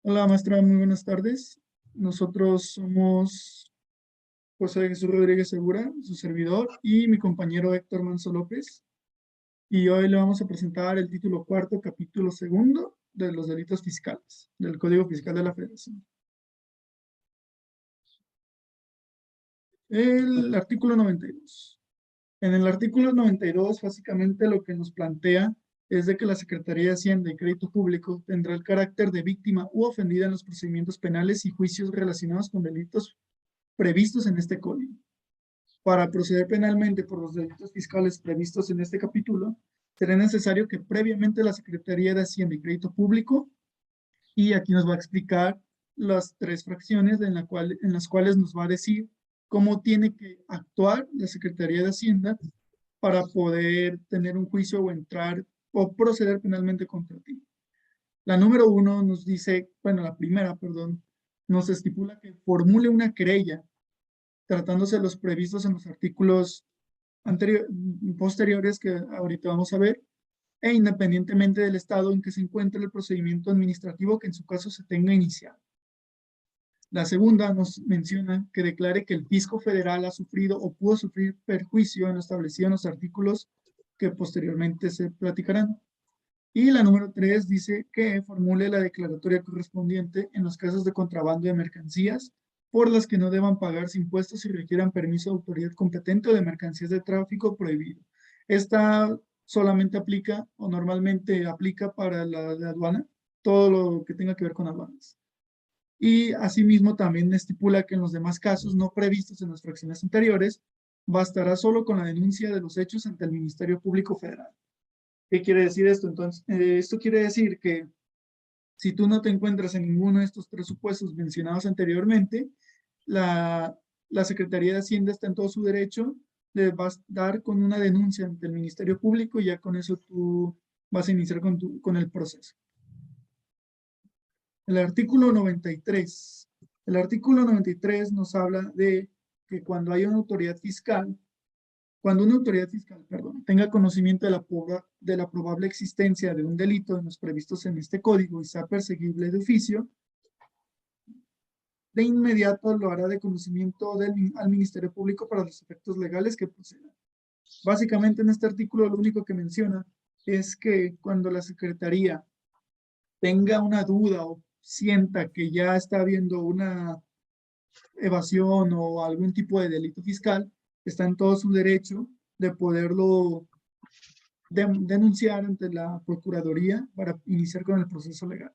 Hola, maestra, muy buenas tardes. Nosotros somos José Jesús Rodríguez Segura, su servidor, y mi compañero Héctor Manso López. Y hoy le vamos a presentar el título cuarto, capítulo segundo de los delitos fiscales, del Código Fiscal de la Federación. El artículo 92. En el artículo 92, básicamente lo que nos plantea es de que la Secretaría de Hacienda y Crédito Público tendrá el carácter de víctima u ofendida en los procedimientos penales y juicios relacionados con delitos previstos en este código. Para proceder penalmente por los delitos fiscales previstos en este capítulo, será necesario que previamente la Secretaría de Hacienda y Crédito Público, y aquí nos va a explicar las tres fracciones en las cuales nos va a decir cómo tiene que actuar la Secretaría de Hacienda para poder tener un juicio o entrar o proceder penalmente contra ti. La número uno nos dice, bueno, la primera, perdón, nos estipula que formule una querella tratándose de los previstos en los artículos posteriores que ahorita vamos a ver, e independientemente del estado en que se encuentre el procedimiento administrativo que en su caso se tenga iniciado. La segunda nos menciona que declare que el fisco federal ha sufrido o pudo sufrir perjuicio en lo establecido en los artículos que posteriormente se platicarán. Y la número 3 dice que formule la declaratoria correspondiente en los casos de contrabando de mercancías por las que no deban pagarse impuestos y requieran permiso de autoridad competente o de mercancías de tráfico prohibido. Esta solamente aplica o normalmente aplica para la de aduana, todo lo que tenga que ver con aduanas. Y asimismo también estipula que en los demás casos no previstos en las fracciones anteriores, bastará solo con la denuncia de los hechos ante el Ministerio Público Federal. ¿Qué quiere decir esto? Entonces, esto quiere decir que si tú no te encuentras en ninguno de estos tres supuestos mencionados anteriormente, la, la Secretaría de Hacienda está en todo su derecho de dar con una denuncia ante el Ministerio Público y ya con eso tú vas a iniciar con el proceso. El artículo 93. El artículo 93 nos habla de que cuando hay una autoridad fiscal, tenga conocimiento de la probable existencia de un delito en los previstos en este código y sea perseguible de oficio, de inmediato lo hará de conocimiento al Ministerio Público para los efectos legales que procedan. Básicamente en este artículo lo único que menciona es que cuando la Secretaría tenga una duda o sienta que ya está habiendo una evasión o algún tipo de delito fiscal, está en todo su derecho de poderlo denunciar ante la Procuraduría para iniciar con el proceso legal.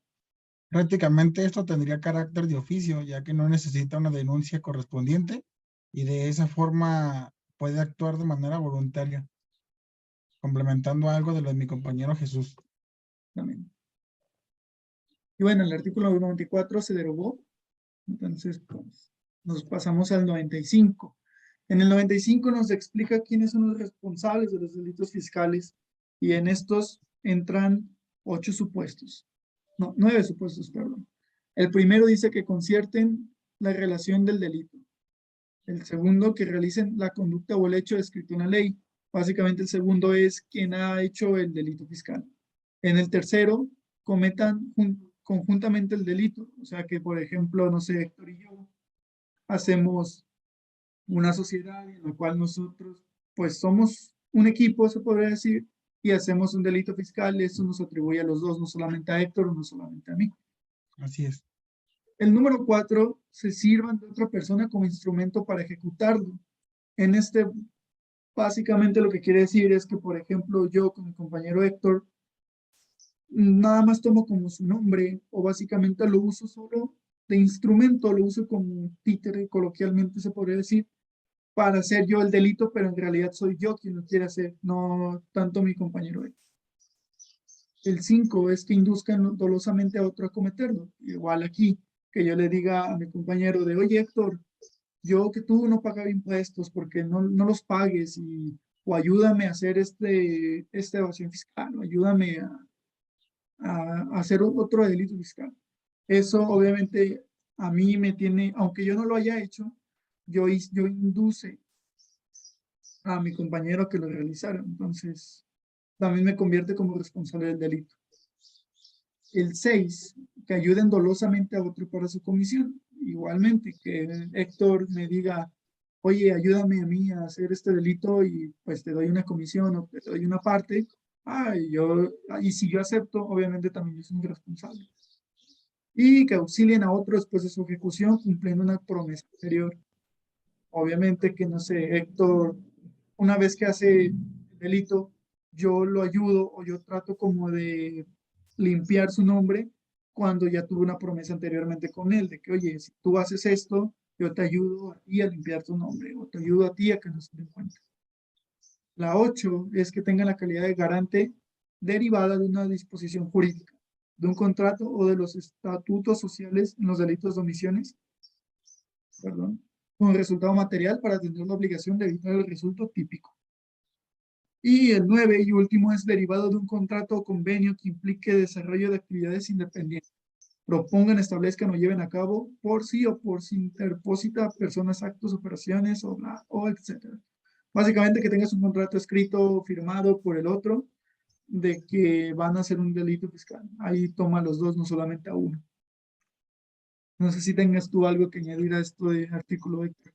Prácticamente esto tendría carácter de oficio, ya que no necesita una denuncia correspondiente y de esa forma puede actuar de manera voluntaria, complementando algo de lo de mi compañero Jesús. También. Y bueno, el artículo 94 se derogó, entonces pues, nos pasamos al 95. En el 95 nos explica quiénes son los responsables de los delitos fiscales y en estos entran 8 supuestos, no, 9 supuestos, perdón. El primero dice que concierten la relación del delito. El segundo, que realicen la conducta o el hecho descrito en la ley. Básicamente el segundo es quien ha hecho el delito fiscal. En el tercero, cometan conjuntamente el delito. O sea que, por ejemplo, no sé, Héctor y yo hacemos una sociedad en la cual nosotros, pues somos un equipo, se podría decir, y hacemos un delito fiscal. Eso nos atribuye a los dos, no solamente a Héctor o no solamente a mí. Así es. El número 4, se sirvan de otra persona como instrumento para ejecutarlo. En este, básicamente lo que quiere decir es que, por ejemplo, yo con mi compañero Héctor, nada más tomo como su nombre o básicamente lo uso solo de instrumento, lo uso como títere, coloquialmente se podría decir, para hacer yo el delito, pero en realidad soy yo quien lo quiere hacer, no tanto mi compañero Héctor. El 5 es que induzcan dolosamente a otro a cometerlo. Igual aquí, que yo le diga a mi compañero de, oye Héctor, yo que tú no pagas impuestos porque no los pagues o ayúdame a hacer esta evasión fiscal, o ayúdame a hacer otro delito fiscal. Eso obviamente a mí me tiene, aunque yo no lo haya hecho, yo induce a mi compañero que lo realizara. Entonces, también me convierte como responsable del delito. El 6, que ayuden dolosamente a otro para su comisión. Igualmente, que Héctor me diga, oye, ayúdame a mí a hacer este delito y pues te doy una comisión o te doy una parte. Y si yo acepto, obviamente también yo soy un responsable. Y que auxilien a otro después de su ejecución cumpliendo una promesa anterior. Obviamente que, no sé, Héctor, una vez que hace el delito, yo lo ayudo o yo trato como de limpiar su nombre cuando ya tuve una promesa anteriormente con él, de que, oye, si tú haces esto, yo te ayudo a ti a limpiar tu nombre o te ayudo a ti a que no se den cuenta. La 8 es que tenga la calidad de garante derivada de una disposición jurídica, de un contrato o de los estatutos sociales en los delitos de omisiones, perdón, con resultado material para tener la obligación de evitar el resultado típico. Y el 9 y último es derivado de un contrato o convenio que implique desarrollo de actividades independientes. Propongan, establezcan o lleven a cabo por sí o por sí interpósita personas, actos, operaciones o etcétera. Básicamente que tengas un contrato escrito, firmado por el otro, de que van a hacer un delito fiscal. Ahí toma los dos, no solamente a uno. No sé si tengas tú algo que añadir a esto de artículo, Héctor.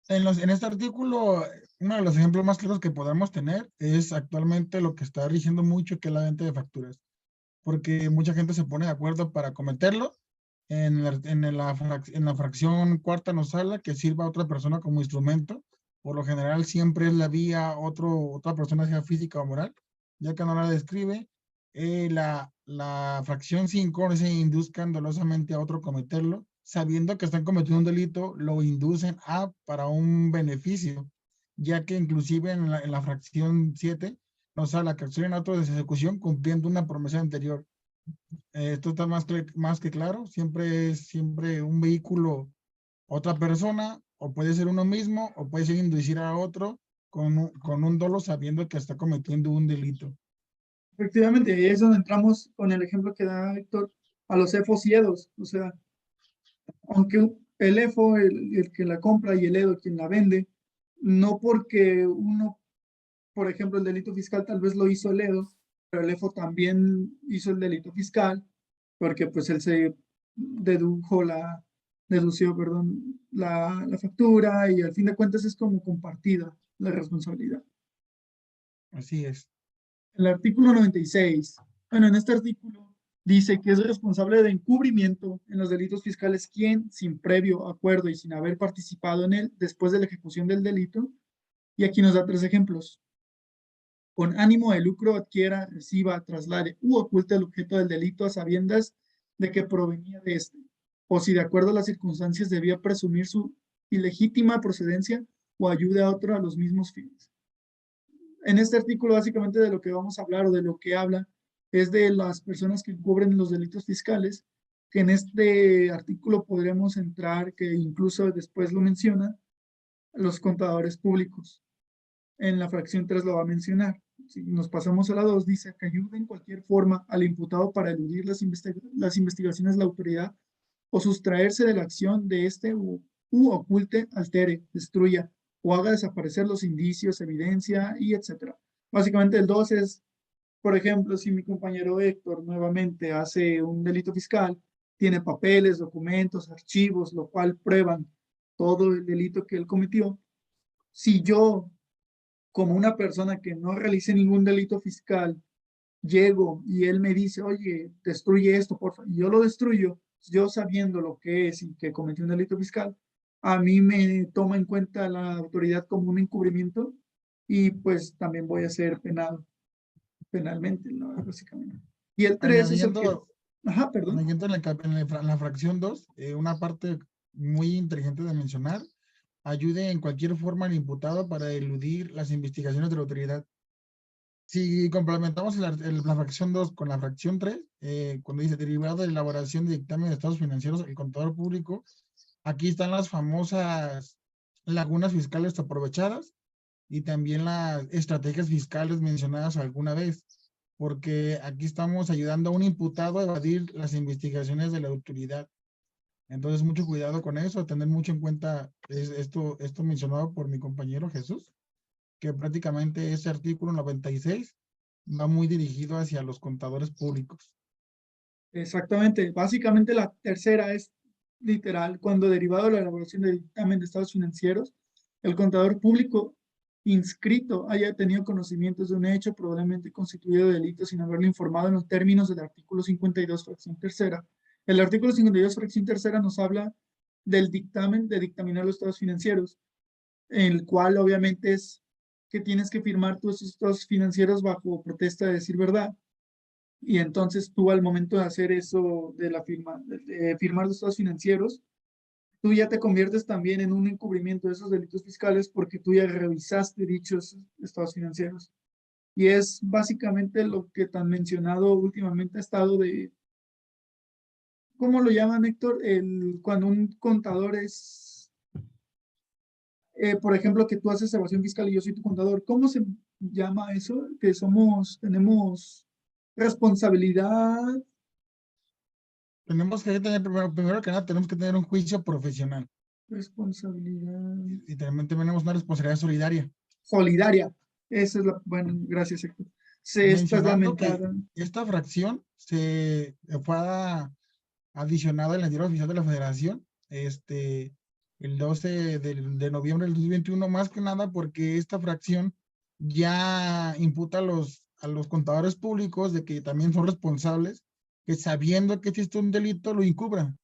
En este artículo, uno de los ejemplos más claros que podemos tener es actualmente lo que está rigiendo mucho, que es la venta de facturas. Porque mucha gente se pone de acuerdo para cometerlo. En la fracción cuarta nos habla que sirva a otra persona como instrumento. Por lo general siempre es la vía otra persona, sea física o moral, ya que no la describe. La fracción 5 se induzcan dolosamente a otro cometerlo, sabiendo que están cometiendo un delito, lo inducen para un beneficio, ya que inclusive en la fracción 7 nos habla que accionen a otro de ejecución cumpliendo una promesa anterior. Esto está más que claro, siempre es siempre un vehículo, otra persona, o puede ser uno mismo, o puede ser inducir a otro con un dolo sabiendo que está cometiendo un delito. Efectivamente, ahí es donde entramos con el ejemplo que da Héctor a los EFOS y EDOS. O sea, aunque el EFO, el que la compra, y el EDO, quien la vende, no porque uno, por ejemplo, el delito fiscal tal vez lo hizo el EDO, pero el EFO también hizo el delito fiscal, porque pues él se dedució, perdón, la factura y al fin de cuentas es como compartida la responsabilidad. Así es. El artículo 96, bueno, en este artículo dice que es responsable de encubrimiento en los delitos fiscales quien, sin previo acuerdo y sin haber participado en él después de la ejecución del delito, y aquí nos da 3 ejemplos. Con ánimo de lucro adquiera, reciba, traslade u oculte el objeto del delito a sabiendas de que provenía de este, o si de acuerdo a las circunstancias debía presumir su ilegítima procedencia o ayude a otro a los mismos fines. En este artículo básicamente de lo que vamos a hablar o de lo que habla es de las personas que encubren los delitos fiscales, que en este artículo podremos entrar, que incluso después lo menciona, los contadores públicos. En la fracción 3 lo va a mencionar. Si nos pasamos a la 2, dice que ayude en cualquier forma al imputado para eludir las investigaciones de la autoridad o sustraerse de la acción de este u oculte, altere, destruya o haga desaparecer los indicios, evidencia y etcétera. Básicamente el 2 es, por ejemplo, si mi compañero Héctor nuevamente hace un delito fiscal, tiene papeles, documentos, archivos, lo cual prueban todo el delito que él cometió. Si yo, como una persona que no realice ningún delito fiscal, llego y él me dice, oye, destruye esto, por favor, y yo lo destruyo, yo sabiendo lo que es y que cometí un delito fiscal, a mí me toma en cuenta la autoridad como un encubrimiento y pues también voy a ser penado penalmente, ¿no? Básicamente. Y el 3 es el que, Añadiendo, ajá, perdón. añadiendo en la fracción 2, una parte muy inteligente de mencionar, ayude en cualquier forma al imputado para eludir las investigaciones de la autoridad. Si complementamos la fracción 2 con la fracción 3, cuando dice derivado de elaboración de dictamen de estados financieros, el contador público, aquí están las famosas lagunas fiscales aprovechadas y también las estrategias fiscales mencionadas alguna vez, porque aquí estamos ayudando a un imputado a evadir las investigaciones de la autoridad. Entonces, mucho cuidado con eso, tener mucho en cuenta esto mencionado por mi compañero Jesús, que prácticamente ese artículo 96 va muy dirigido hacia los contadores públicos. Exactamente. Básicamente la tercera es literal, cuando derivado de la elaboración del dictamen de estados financieros, el contador público inscrito haya tenido conocimientos de un hecho probablemente constituido de delito sin haberlo informado en los términos del artículo 52, fracción tercera. El artículo 52, fracción tercera nos habla del dictamen, de dictaminar los estados financieros, en el cual obviamente es que tienes que firmar tus estados financieros bajo protesta de decir verdad. Y entonces tú al momento de hacer eso de la firma, de firmar los estados financieros, tú ya te conviertes también en un encubrimiento de esos delitos fiscales porque tú ya revisaste dichos estados financieros. Y es básicamente lo que tan mencionado últimamente ha estado de, ¿cómo lo llaman, Héctor? Cuando un contador es, por ejemplo, que tú haces evasión fiscal y yo soy tu contador, ¿cómo se llama eso? Que tenemos responsabilidad. Tenemos que tener, primero que nada, tenemos que tener un juicio profesional Responsabilidad y también tenemos una responsabilidad solidaria, solidaria. Esa es la, bueno, gracias, Héctor. Esta es mencionando que lamentada. esta fracción se fue adicionada en el diario oficial de la Federación, el 12 de noviembre del 2021, más que nada porque esta fracción ya imputa a los contadores públicos de que también son responsables, que sabiendo que existe un delito lo encubran,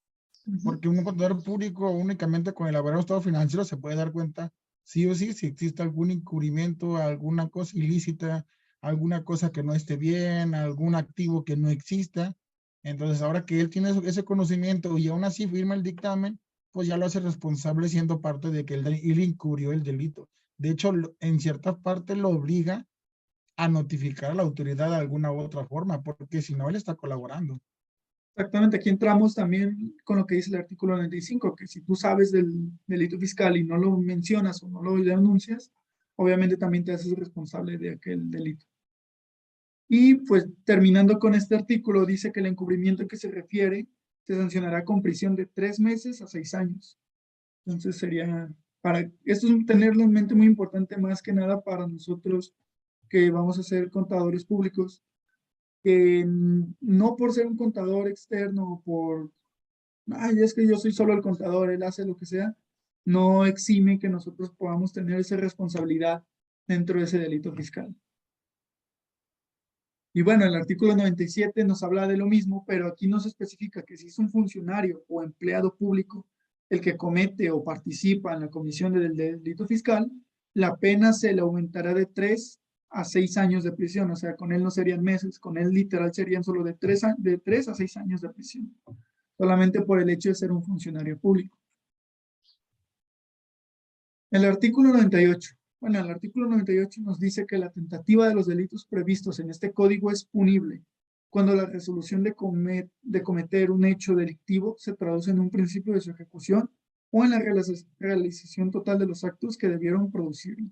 Ujú. porque un contador público únicamente con elaborar un estado financiero se puede dar cuenta sí o sí si existe algún encubrimiento, alguna cosa ilícita, alguna cosa que no esté bien, algún activo que no exista. Entonces, ahora que él tiene ese conocimiento y aún así firma el dictamen, pues ya lo hace responsable siendo parte de que él encubrió el delito. De hecho, en cierta parte lo obliga a notificar a la autoridad de alguna u otra forma, porque si no, él está colaborando. Exactamente, aquí entramos también con lo que dice el artículo 95, que si tú sabes del delito fiscal y no lo mencionas o no lo denuncias, obviamente también te haces responsable de aquel delito. Y pues terminando con este artículo, dice que el encubrimiento que se refiere se sancionará con prisión de 3 meses a 6 años. Entonces sería, esto es tenerlo en mente muy importante más que nada para nosotros que vamos a ser contadores públicos, que no por ser un contador externo, por, ay, es que yo soy solo el contador, él hace lo que sea, no exime que nosotros podamos tener esa responsabilidad dentro de ese delito fiscal. Y bueno, el artículo 97 nos habla de lo mismo, pero aquí no se especifica que si es un funcionario o empleado público el que comete o participa en la comisión del delito fiscal, la pena se le aumentará de 3 a 6 años de prisión. O sea, con él no serían meses, con él literal serían solo de 3 a 6 años de prisión, solamente por el hecho de ser un funcionario público. El artículo 98. Bueno, el artículo 98 nos dice que la tentativa de los delitos previstos en este código es punible cuando la resolución de cometer un hecho delictivo se traduce en un principio de su ejecución o en la realización total de los actos que debieron producirlo.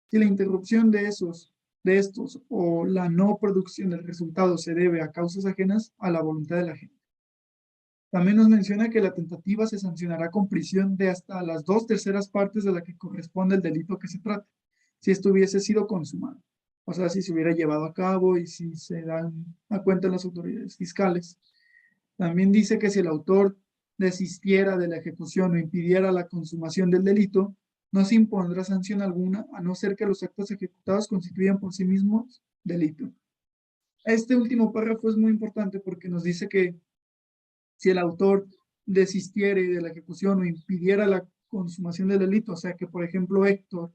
Si la interrupción de estos o la no producción del resultado se debe a causas ajenas a la voluntad de la gente. También nos menciona que la tentativa se sancionará con prisión de hasta las 2/3 partes de la que corresponde el delito que se trate, si esto hubiese sido consumado. O sea, si se hubiera llevado a cabo y si se dan a cuenta las autoridades fiscales. También dice que si el autor desistiera de la ejecución o impidiera la consumación del delito, no se impondrá sanción alguna, a no ser que los actos ejecutados constituyan por sí mismos delito. Este último párrafo es muy importante porque nos dice que si el autor desistiere de la ejecución o impidiera la consumación del delito, o sea que, por ejemplo, Héctor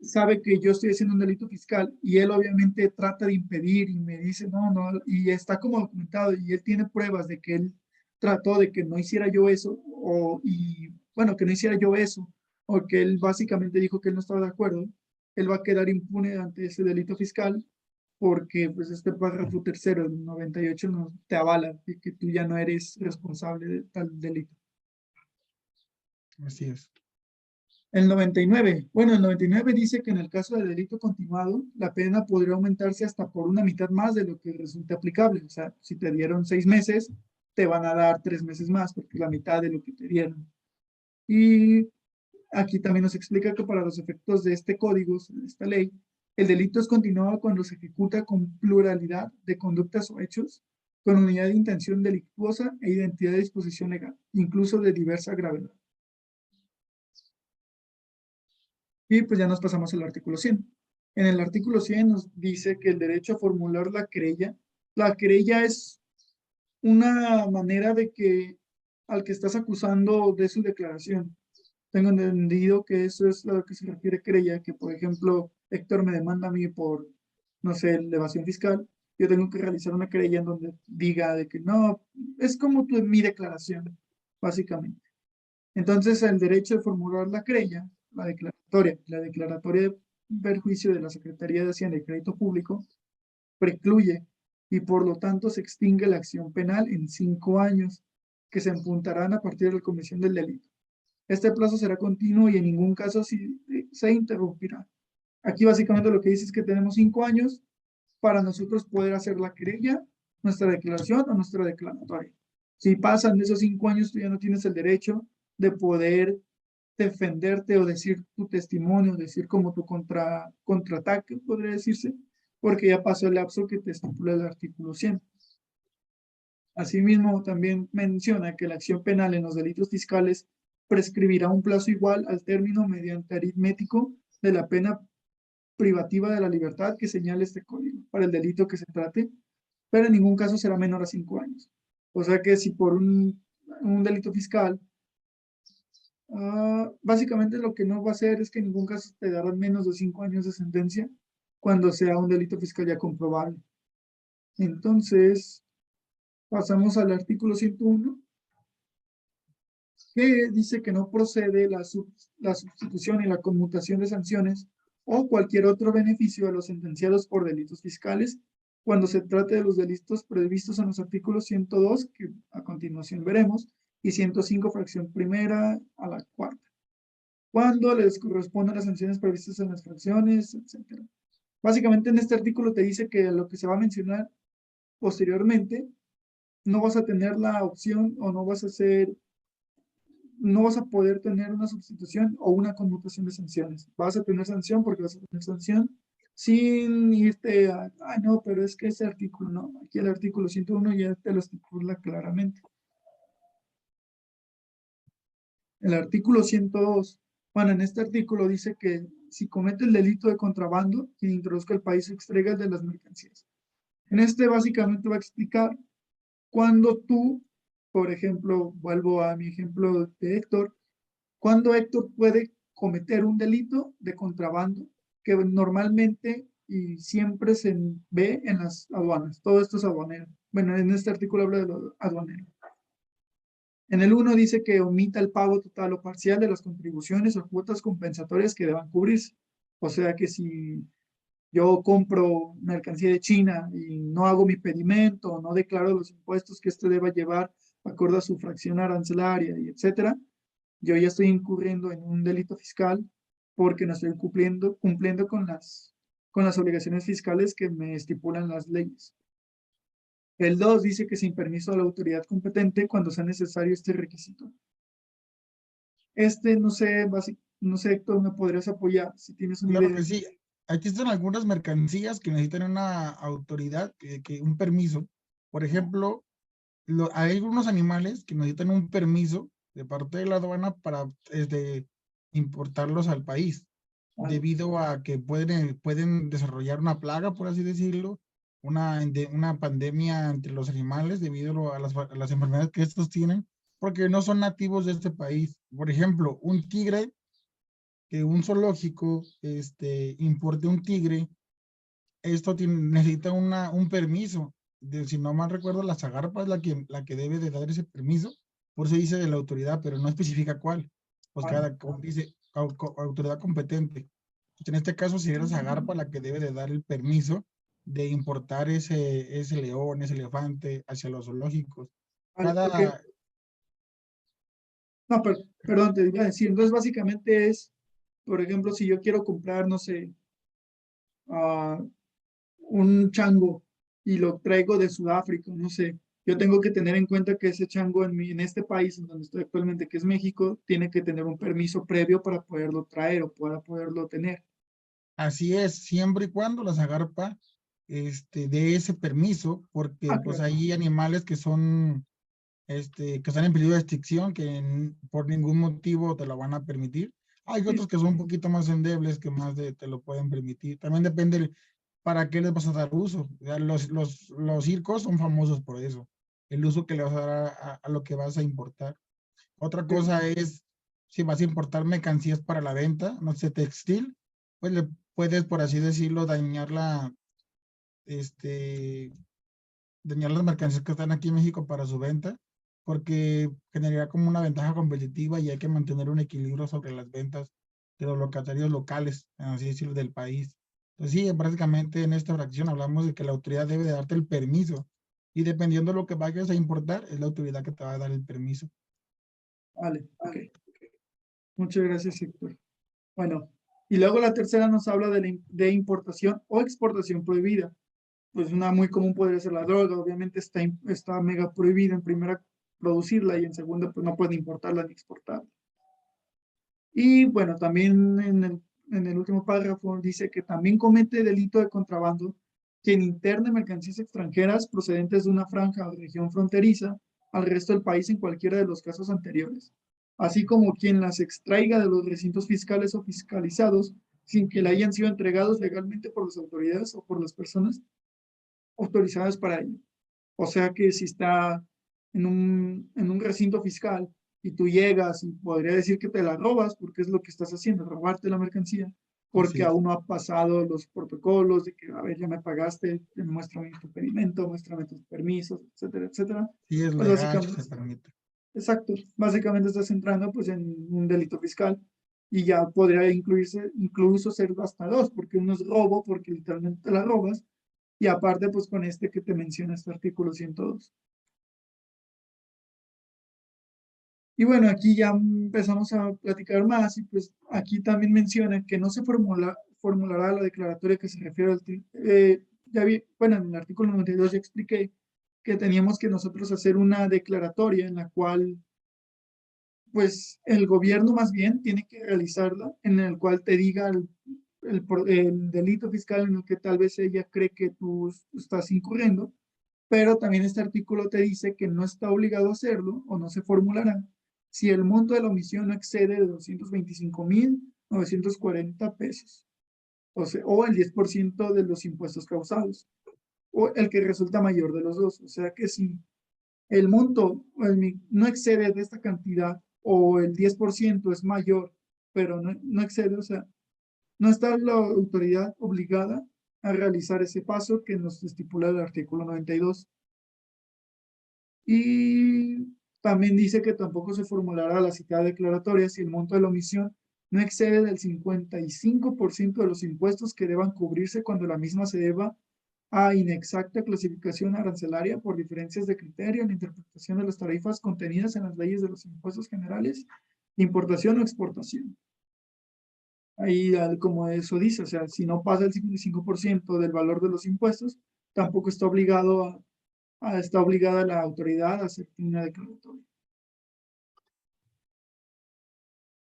sabe que yo estoy haciendo un delito fiscal y él obviamente trata de impedir y me dice, no, no, y está como documentado y él tiene pruebas de que él trató de que no hiciera yo eso, y bueno, que no hiciera yo eso, o que él básicamente dijo que él no estaba de acuerdo, él va a quedar impune ante ese delito fiscal porque pues este párrafo tercero del 98 no te avala de que tú ya no eres responsable de tal delito. Así es. El 99, bueno, el 99 dice que en el caso de delito continuado, la pena podría aumentarse hasta por una mitad más de lo que resulte aplicable. O sea, si te dieron 6 meses, te van a dar 3 meses más, porque es la mitad de lo que te dieron. Y aquí también nos explica que para los efectos de este código, de esta ley, el delito es continuado cuando se ejecuta con pluralidad de conductas o hechos con unidad de intención delictuosa e identidad de disposición legal, incluso de diversa gravedad. Y pues ya nos pasamos al artículo 100. En el artículo 100 nos dice que el derecho a formular la querella es una manera de que al que estás acusando de su declaración. Tengo entendido que eso es a lo que se refiere querella, que por ejemplo Héctor me demanda a mí por, no sé, evasión fiscal. Yo tengo que realizar una querella en donde diga de que no, es como mi declaración, básicamente. Entonces, el derecho de formular la querella, la declaratoria de perjuicio de la Secretaría de Hacienda y Crédito Público, precluye y por lo tanto se extingue la acción penal en 5 años, que se imputarán a partir de la comisión del delito. Este plazo será continuo y en ningún caso se interrumpirá. Aquí básicamente lo que dice es que tenemos 5 años para nosotros poder hacer la querella, nuestra declaración o nuestra declaratoria. Si pasan de esos 5 años, tú ya no tienes el derecho de poder defenderte o decir tu testimonio, decir como tu contraataque, podría decirse, porque ya pasó el lapso que te estipula el artículo 100. Asimismo, también menciona que la acción penal en los delitos fiscales prescribirá un plazo igual al término mediante aritmético de la pena privativa de la libertad que señala este código para el delito que se trate, pero en ningún caso será menor a 5 años. O sea que si por un delito fiscal, básicamente lo que no va a hacer es que en ningún caso te darán menos de 5 años de sentencia cuando sea un delito fiscal ya comprobable. Entonces, pasamos al artículo 101, que dice que no procede la sustitución y la conmutación de sanciones o cualquier otro beneficio a los sentenciados por delitos fiscales cuando se trate de los delitos previstos en los artículos 102, que a continuación veremos, y 105, fracción primera a la cuarta, cuando les corresponden las sanciones previstas en las fracciones, etc. Básicamente en este artículo te dice que lo que se va a mencionar posteriormente, no vas a tener la opción o no vas a poder tener una sustitución o una conmutación de sanciones. Vas a tener sanción porque vas a tener sanción sin irte a, no, pero es que ese artículo, no, aquí el artículo 101 ya te lo estipula claramente. El artículo 102, bueno, en este artículo dice que si comete el delito de contrabando, quien introduzca el país extraiga de las mercancías. En este básicamente va a explicar cuando tú, por ejemplo, vuelvo a mi ejemplo de Héctor, cuando Héctor puede cometer un delito de contrabando que normalmente y siempre se ve en las aduanas. Todo esto es aduanero. Bueno, en este artículo habla de lo aduanero. En el 1 dice que omita el pago total o parcial de las contribuciones o cuotas compensatorias que deban cubrirse. O sea que si yo compro mercancía de China y no hago mi pedimento, no declaro los impuestos que este deba llevar acorde a su fracción arancelaria y etcétera, yo ya estoy incurriendo en un delito fiscal porque no estoy cumpliendo con las obligaciones fiscales que me estipulan las leyes. El 2 dice que sin permiso de la autoridad competente cuando sea necesario este requisito. No sé, Héctor, ¿me podrías apoyar si tienes una Claro idea? que sí. Existen algunas mercancías que necesitan una autoridad, un permiso. Por ejemplo, hay algunos animales que necesitan un permiso de parte de la aduana para importarlos al país, debido a que pueden desarrollar una plaga, por así decirlo, una pandemia entre los animales debido a las enfermedades que estos tienen, porque no son nativos de este país. Por ejemplo, un tigre, que un zoológico importe un tigre, esto necesita un permiso. Si no mal recuerdo, la Zagarpa es la que debe de dar ese permiso, por eso dice de la autoridad, pero no especifica cuál. Pues como dice, autoridad competente. Pues en este caso sería la Zagarpa la que debe de dar el permiso de importar ese león, ese elefante hacia los zoológicos. Vale, porque, no, perdón, te iba a decir, entonces básicamente es, por ejemplo, si yo quiero comprar, no sé, un chango y lo traigo de Sudáfrica, no sé, yo tengo que tener en cuenta que ese chango en este país en donde estoy actualmente, que es México, tiene que tener un permiso previo para poderlo traer o para poderlo tener. Así es, siempre y cuando la Zagarpa de ese permiso, porque Ah, pues claro. hay animales que son, que están en peligro de extinción, que por ningún motivo te lo van a permitir. Hay Sí, otros que son un poquito más endebles que más te lo pueden permitir. También depende para qué les vas a dar uso. O sea, los circos son famosos por eso, el uso que le vas a dar a lo que vas a importar. Otra sí. cosa es, si vas a importar mercancías para la venta, no sé, textil, pues le puedes, por así decirlo, este, dañar las mercancías que están aquí en México para su venta, porque generaría como una ventaja competitiva y hay que mantener un equilibrio sobre las ventas de los locatarios locales, así decirlo, del país. Entonces, sí, prácticamente en esta fracción hablamos de que la autoridad debe de darte el permiso y dependiendo de lo que vayas a importar, es la autoridad que te va a dar el permiso. Vale, ok. Muchas gracias, Héctor. Bueno, y luego la tercera nos habla de importación o exportación prohibida. Pues una muy común podría ser la droga, obviamente está mega prohibida en primera producirla y en segunda pues no pueden importarla ni exportarla. Y bueno, también en el último párrafo dice que también comete delito de contrabando quien interne mercancías extranjeras procedentes de una franja o región fronteriza al resto del país en cualquiera de los casos anteriores, así como quien las extraiga de los recintos fiscales o fiscalizados sin que le hayan sido entregados legalmente por las autoridades o por las personas autorizadas para ello. O sea que si está en un recinto fiscal y tú llegas y podría decir que te la robas, porque es lo que estás haciendo, robarte la mercancía, Así porque es. aún no ha pasado los protocolos de que, a ver, ya me pagaste, muéstrame tu pedimento, muéstrame tus permisos, etcétera, etcétera. Sí es Pues legal, básicamente, se permite. exacto, básicamente estás entrando pues en un delito fiscal y ya podría incluirse, incluso ser hasta dos, porque uno es robo, porque literalmente te la robas, y aparte pues con este que te menciona este artículo 102. Y bueno, aquí ya empezamos a platicar más y pues aquí también menciona que no se formulará la declaratoria que se refiere ya vi, bueno, en el artículo 92 ya expliqué que teníamos que nosotros hacer una declaratoria en la cual pues el gobierno más bien tiene que realizarla, en el cual te diga el delito fiscal en el que tal vez ella cree que tú estás incurriendo, pero también este artículo te dice que no está obligado a hacerlo o no se formulará si el monto de la omisión no excede de 225,940 pesos, o el 10% de los impuestos causados, o el que resulta mayor de los dos. O sea que si el monto no excede de esta cantidad o el 10% es mayor, pero no excede, o sea, no está la autoridad obligada a realizar ese paso que nos estipula el artículo 92. Y también dice que tampoco se formulará la citada declaratoria si el monto de la omisión no excede del 55% de los impuestos que deban cubrirse cuando la misma se deba a inexacta clasificación arancelaria por diferencias de criterio en la interpretación de las tarifas contenidas en las leyes de los impuestos generales, importación o exportación. Ahí, como eso dice, o sea, si no pasa el 55% del valor de los impuestos, tampoco está obligada la autoridad a hacer una declaratoria.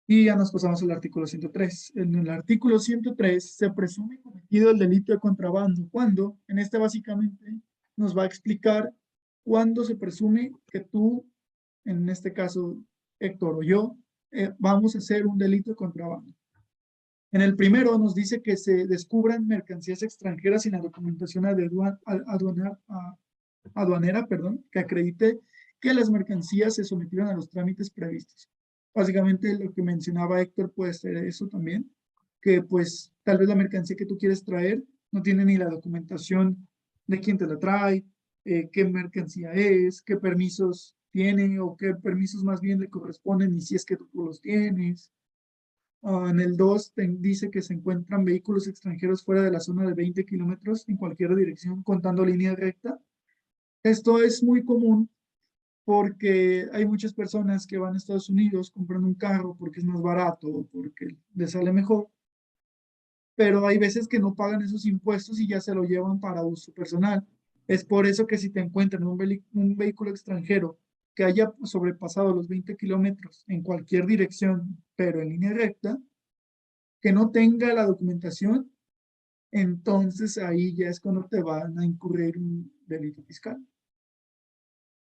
Y ya nos pasamos al artículo 103. En el artículo 103 se presume cometido el delito de contrabando. ¿Cuándo? En este básicamente nos va a explicar cuándo se presume que tú, en este caso Héctor o yo, vamos a hacer un delito de contrabando. En el primero nos dice que se descubran mercancías extranjeras sin la documentación aduanera, que acredite que las mercancías se sometieron a los trámites previstos. Básicamente lo que mencionaba Héctor puede ser eso también, que pues tal vez la mercancía que tú quieres traer no tiene ni la documentación de quién te la trae, qué mercancía es, qué permisos tiene o qué permisos más bien le corresponden y si es que tú los tienes. En el 2 dice que se encuentran vehículos extranjeros fuera de la zona de 20 kilómetros en cualquier dirección contando línea recta. Esto es muy común porque hay muchas personas que van a Estados Unidos, compran un carro porque es más barato o porque les sale mejor, pero hay veces que no pagan esos impuestos y ya se lo llevan para uso personal. Es por eso que si te encuentran un vehículo extranjero que haya sobrepasado los 20 kilómetros en cualquier dirección, pero en línea recta, que no tenga la documentación, entonces ahí ya es cuando te van a incurrir un delito fiscal.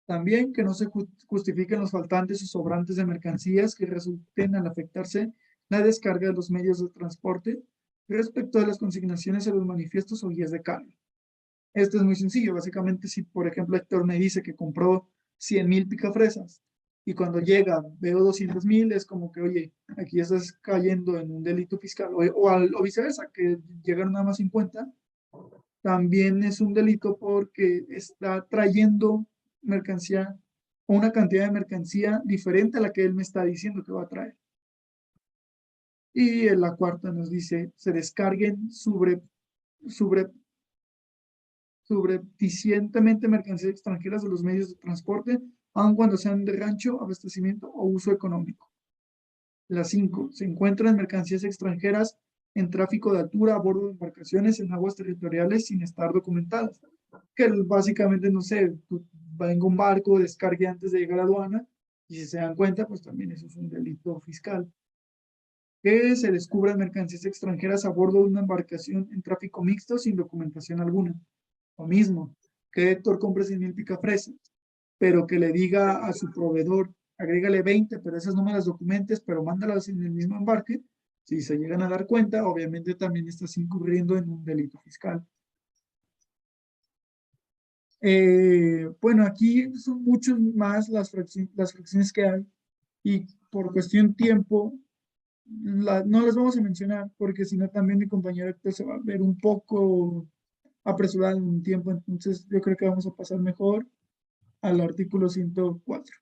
También que no se justifiquen los faltantes o sobrantes de mercancías que resulten al afectarse la descarga de los medios de transporte respecto de las consignaciones en los manifiestos o guías de carga. Esto es muy sencillo. Básicamente, si por ejemplo Héctor me dice que compró 100,000 picafresas y cuando llega veo 200,000, es como que, oye, aquí estás cayendo en un delito fiscal. O viceversa, que llegaron nada más 50, también es un delito porque está trayendo mercancía o una cantidad de mercancía diferente a la que él me está diciendo que va a traer. Y en la cuarta nos dice, se descarguen subrepticientemente mercancías extranjeras de los medios de transporte, aun cuando sean de rancho, abastecimiento o uso económico. La 5. Se encuentran mercancías extranjeras en tráfico de altura a bordo de embarcaciones en aguas territoriales sin estar documentadas. Que básicamente, no sé, venga un barco, descargue antes de llegar a aduana y si se dan cuenta, pues también eso es un delito fiscal. Que se descubran mercancías extranjeras a bordo de una embarcación en tráfico mixto sin documentación alguna. Lo mismo, que Héctor compre 100,000 picafresas, pero que le diga a su proveedor, agrégale 20, pero esas no me las documentes, pero mándalas en el mismo embarque. Si se llegan a dar cuenta, obviamente también estás incurriendo en un delito fiscal. Bueno, aquí son muchos más las fracciones que hay y por cuestión tiempo no las vamos a mencionar porque si no también mi compañero Héctor se va a ver un poco apresurado en un tiempo, entonces yo creo que vamos a pasar mejor al artículo 104.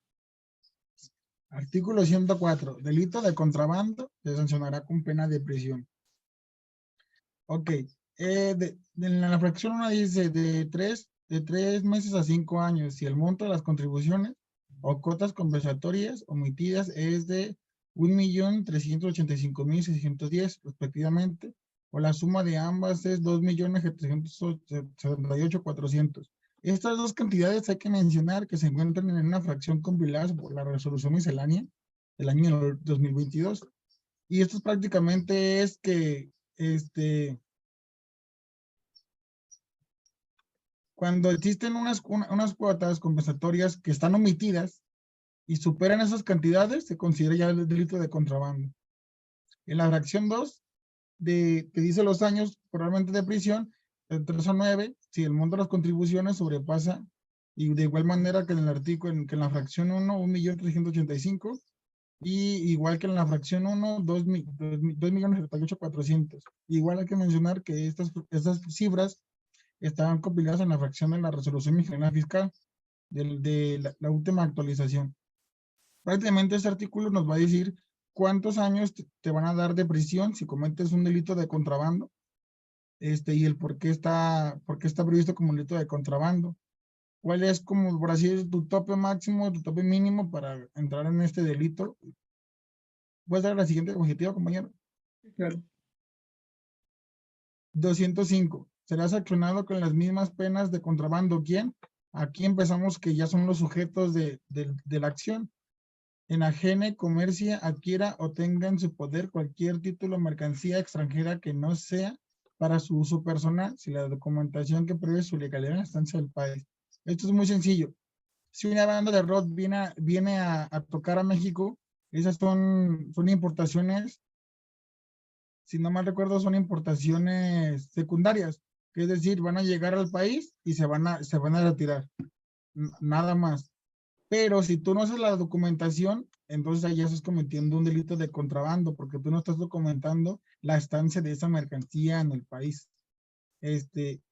Artículo 104. Delito de contrabando se sancionará con pena de prisión. Ok. En la fracción 1 dice de 3 meses a 5 años si el monto de las contribuciones o cuotas compensatorias omitidas es de 1.385.610 respectivamente, o la suma de ambas es 2.778.400. Estas dos cantidades hay que mencionar que se encuentran en una fracción compilada por la resolución miscelánea del año 2022. Y esto prácticamente es que cuando existen unas cuotas compensatorias que están omitidas y superan esas cantidades, se considera ya el delito de contrabando. En la fracción 2, que dice los años probablemente de prisión, de 3 a 9, si el monto de las contribuciones sobrepasa, y de igual manera que en el artículo, que en la fracción 1, 1.385.000, y igual que en la fracción 1, 2.078.400. Igual hay que mencionar que estas cifras estaban compiladas en la fracción de la resolución miscelánea fiscal de la última actualización. Prácticamente este artículo nos va a decir cuántos años te van a dar de prisión si cometes un delito de contrabando, y el por qué está previsto como delito de contrabando. ¿Cuál es, como por así decirlo, tu tope máximo, tu tope mínimo para entrar en este delito? ¿Puedes dar la siguiente diapositiva, compañero? Claro. 205. Será sancionado con las mismas penas de contrabando. ¿Quién? Aquí empezamos que ya son los sujetos de la acción. Enajene, comercie, adquiera o tenga en su poder cualquier título o mercancía extranjera que no sea para su uso personal, si la documentación que prevé su legalidad en la estancia del país. Esto es muy sencillo. Si una banda de rock viene a tocar a México, esas son importaciones, si no mal recuerdo, son importaciones secundarias, que es decir, van a llegar al país y se van a retirar, nada más. Pero si tú no haces la documentación, entonces ahí ya estás cometiendo un delito de contrabando, porque tú no estás documentando la estancia de esa mercancía en el país.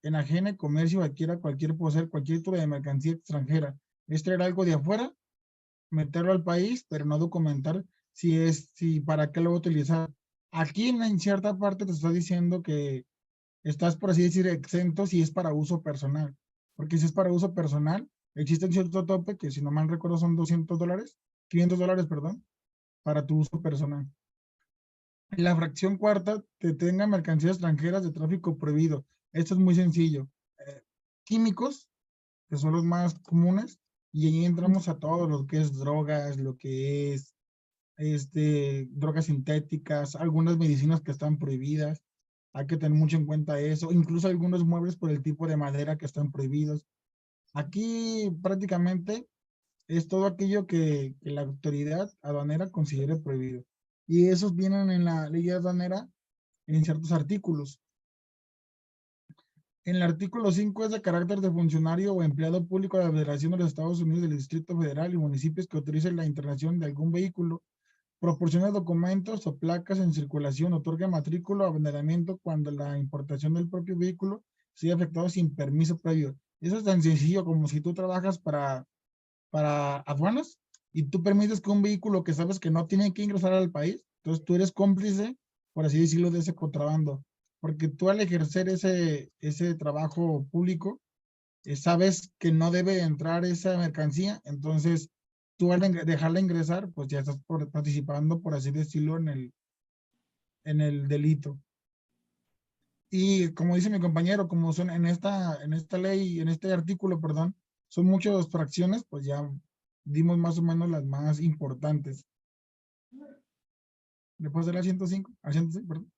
Enajene, comercio, adquiera, poseer cualquier tipo de mercancía extranjera. Es traer algo de afuera, meterlo al país, pero no documentar si para qué lo va a utilizar. Aquí en cierta parte te está diciendo que estás, por así decir, exento si es para uso personal. Porque si es para uso personal, existe un cierto tope que, si no mal recuerdo, son $200, $500, perdón, para tu uso personal. En la fracción cuarta, te tenga mercancías extranjeras de tráfico prohibido. Esto es muy sencillo. Químicos, que son los más comunes, y ahí entramos a todo lo que es drogas, lo que es drogas sintéticas, algunas medicinas que están prohibidas. Hay que tener mucho en cuenta eso. Incluso algunos muebles por el tipo de madera que están prohibidos. Aquí prácticamente es todo aquello que la autoridad aduanera considere prohibido. Y esos vienen en la ley aduanera en ciertos artículos. En el artículo 5 es de carácter de funcionario o empleado público de la Federación de los Estados Unidos, del Distrito Federal y municipios que autoricen la internación de algún vehículo, proporciona documentos o placas en circulación, otorga matrícula o abandonamiento cuando la importación del propio vehículo sea efectuado sin permiso previo. Eso es tan sencillo como si tú trabajas para aduanas y tú permites que un vehículo que sabes que no tiene que ingresar al país, entonces tú eres cómplice, por así decirlo, de ese contrabando, porque tú al ejercer ese trabajo público, sabes que no debe entrar esa mercancía, entonces tú al dejarla ingresar, pues ya estás participando, por así decirlo, en el delito. Y como dice mi compañero, como son en esta ley, en este artículo, perdón, son muchas fracciones, pues ya dimos más o menos las más importantes. Después del 105, al 106, perdón.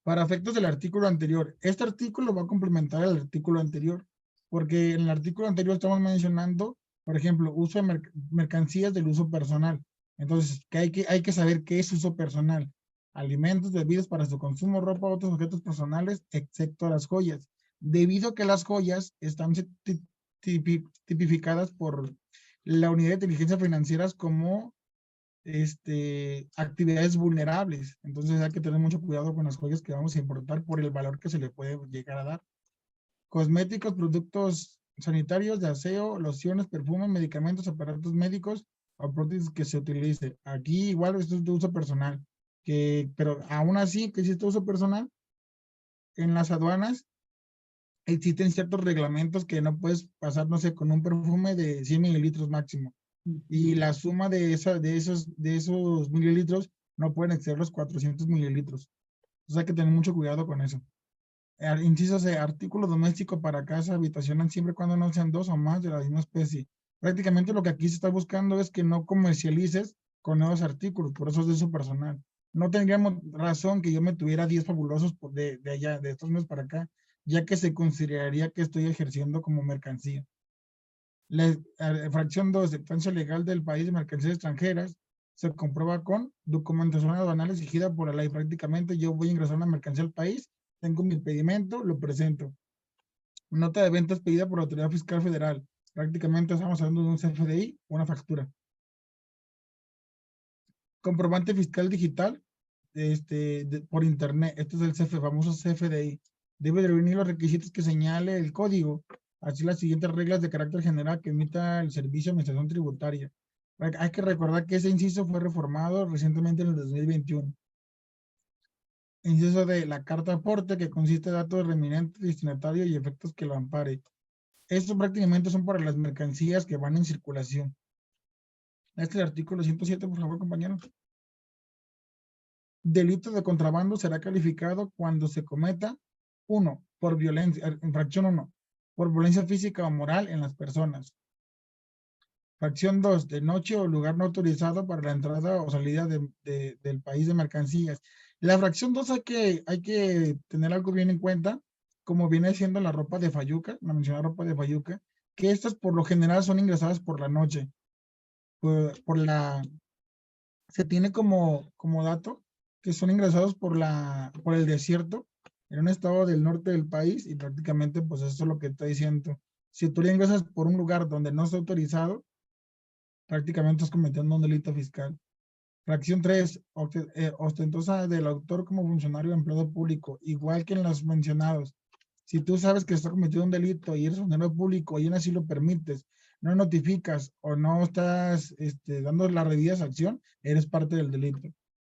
Para efectos del artículo anterior, este artículo va a complementar el artículo anterior, porque en el artículo anterior estamos mencionando, por ejemplo, uso de mercancías del uso personal. Entonces, hay que saber qué es uso personal. Alimentos, bebidas para su consumo, ropa, otros objetos personales, excepto las joyas. Debido a que las joyas están tipificadas por la Unidad de Inteligencia Financieras como actividades vulnerables. Entonces hay que tener mucho cuidado con las joyas que vamos a importar por el valor que se le puede llegar a dar. Cosméticos, productos sanitarios, de aseo, lociones, perfumes, medicamentos, aparatos médicos o prótesis que se utilice. Aquí igual esto es de uso personal, pero aún así que existe uso personal, en las aduanas existen ciertos reglamentos que no puedes pasar, no sé, con un perfume de 100 mililitros máximo. Y la suma de esos mililitros no pueden exceder los 400 mililitros. Entonces hay que tener mucho cuidado con eso. Inciso C, artículo doméstico para casa, habitación, siempre y cuando no sean dos o más de la misma especie. Prácticamente lo que aquí se está buscando es que no comercialices con nuevos artículos, por eso es de uso personal. No tendríamos razón que yo me tuviera 10 fabulosos de allá, de estos meses para acá, ya que se consideraría que estoy ejerciendo como mercancía. La fracción 2, defensa legal del país de mercancías extranjeras, se comprueba con documentación aduanal exigida por la ley. Prácticamente yo voy a ingresar una mercancía al país, tengo mi pedimento, lo presento. Nota de ventas pedida por la Autoridad Fiscal Federal. Prácticamente estamos hablando de un CFDI, una factura. Comprobante fiscal digital por internet. Este es el famoso CFDI. Debe de reunir los requisitos que señale el código, así las siguientes reglas de carácter general que emita el Servicio de Administración Tributaria. Hay que recordar que ese inciso fue reformado recientemente en el 2021. Inciso de la carta aporte, que consiste en datos reminentes, destinatario y efectos que lo ampare. Estos prácticamente son para las mercancías que van en circulación. Este es el artículo 107, por favor, compañeros. Delito de contrabando será calificado cuando se cometa, 1, por violencia, infracción 1, por violencia física o moral en las personas. Fracción 2, de noche o lugar no autorizado para la entrada o salida del país de mercancías. La fracción 2 hay que tener algo bien en cuenta, como viene siendo la ropa de fayuca, la mencionada ropa de fayuca, que estas por lo general son ingresadas por la noche. Se tiene como dato que son ingresados por el desierto en un estado del norte del país y prácticamente pues eso es lo que está diciendo. Si tú le ingresas por un lugar donde no está autorizado, prácticamente estás cometiendo un delito fiscal. Fracción 3, ostentosa del autor como funcionario o empleado público, igual que en los mencionados. Si tú sabes que está cometiendo un delito y eres funcionario público y aún así lo permites, no notificas o no estás dando la debida acción, eres parte del delito.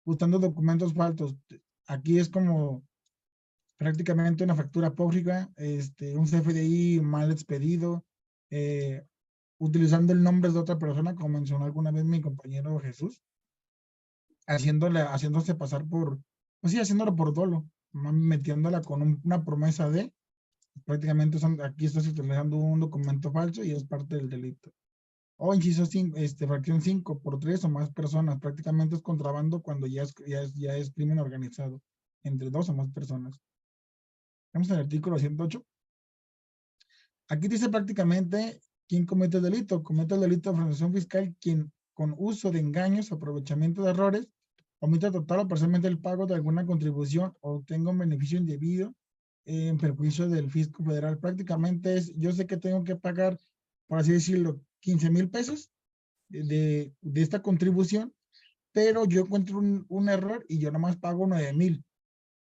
Buscando documentos falsos, aquí es como prácticamente una factura apócrifa, un CFDI mal expedido, utilizando el nombre de otra persona, como mencionó alguna vez mi compañero Jesús, haciéndose pasar pues sí, haciéndolo por dolo, metiéndola con una promesa de, prácticamente aquí estás utilizando un documento falso y es parte del delito. O inciso 5, fracción 5, por 3 o más personas, prácticamente es contrabando cuando ya es crimen organizado. entre 2 o más personas. Vamos al artículo 108. Aquí dice prácticamente quién comete el delito. Comete el delito de fraude fiscal quien con uso de engaños, aprovechamiento de errores, omita total o parcialmente el pago de alguna contribución o tenga un beneficio indebido en perjuicio del fisco federal. Prácticamente es, yo sé que tengo que pagar, por así decirlo, 15,000 pesos de esta contribución, pero yo encuentro un error y yo nomás pago 9,000.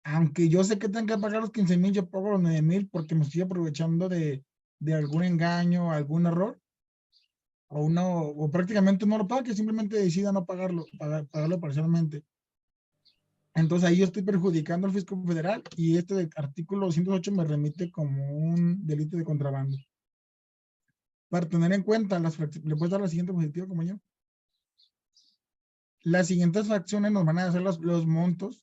Aunque yo sé que tengo que pagar los 15,000, yo pago los 9,000 porque me estoy aprovechando de algún engaño, algún error, o prácticamente no lo pague, simplemente decida no pagarlo, pagarlo parcialmente. Entonces ahí yo estoy perjudicando al fisco federal y este artículo 208 me remite como un delito de contrabando. Para tener en cuenta, ¿le puedes dar la siguiente diapositiva, compañero? Las siguientes fracciones nos van a hacer los montos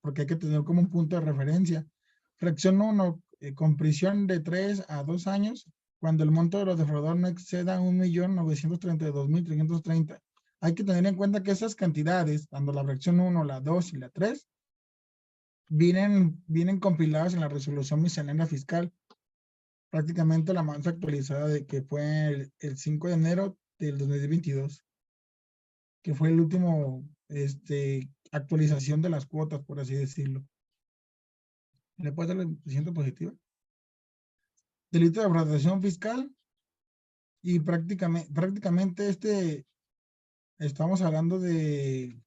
porque hay que tener como un punto de referencia. Fracción 1, con prisión de 3 a 2 años, cuando el monto de los defraudadores no exceda 1,932,330. Hay que tener en cuenta que esas cantidades, tanto la fracción 1, la 2 y la 3, vienen compiladas en la resolución miscelánea fiscal, prácticamente la más actualizada de que fue el 5 de enero del 2022, que fue el último actualización de las cuotas, por así decirlo. ¿Le puedes dar la siguiente positiva? Delito de defraudación fiscal y prácticamente estamos hablando de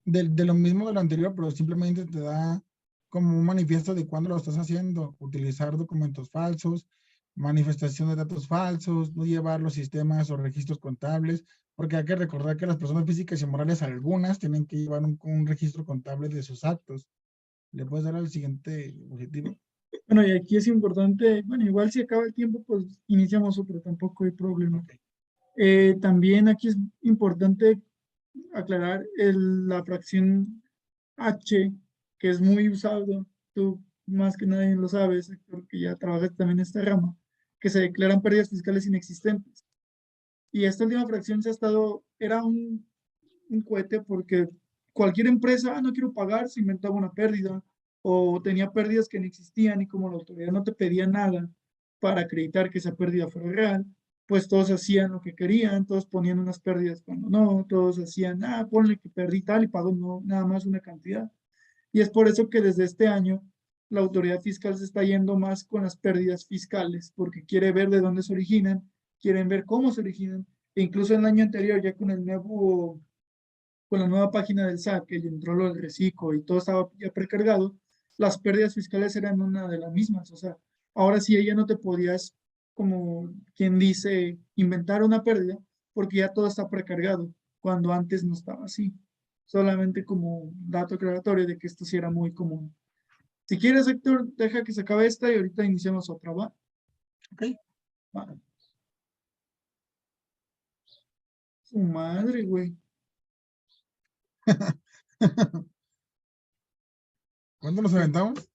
lo mismo de lo anterior, pero simplemente te da como un manifiesto de cuándo lo estás haciendo, utilizar documentos falsos, manifestación de datos falsos, no llevar los sistemas o registros contables, porque hay que recordar que las personas físicas y morales, algunas, tienen que llevar un registro contable de sus actos. ¿Le puedes dar al siguiente objetivo? Bueno, y aquí es importante, bueno, igual si acaba el tiempo, pues iniciamos otro, tampoco hay problema. Okay. También aquí es importante aclarar la fracción H, que es muy usado, tú más que nadie lo sabes, porque ya trabajas también en esta rama, que se declaran pérdidas fiscales inexistentes. Y esta última fracción era un cohete porque cualquier empresa, no quiero pagar, se inventaba una pérdida o tenía pérdidas que no existían y como la autoridad no te pedía nada para acreditar que esa pérdida fuera real, pues todos hacían lo que querían, todos ponían unas pérdidas cuando no, todos hacían, ponle que perdí tal y pago no, nada más una cantidad. Y es por eso que desde este año la autoridad fiscal se está yendo más con las pérdidas fiscales, porque quiere ver de dónde se originan, quieren ver cómo se originan, e incluso el año anterior, ya con la nueva página del SAT, que entró lo del reciclo y todo estaba ya precargado, las pérdidas fiscales eran una de las mismas. O sea, ahora sí ella no te podías, como quien dice, inventar una pérdida, porque ya todo está precargado, cuando antes no estaba así. Solamente como dato aclaratorio de que esto sí era muy común. Si quieres, Héctor, deja que se acabe esta y ahorita iniciamos otra, ¿va? Ok. Va. Su madre, güey. ¿Cuándo nos aventamos?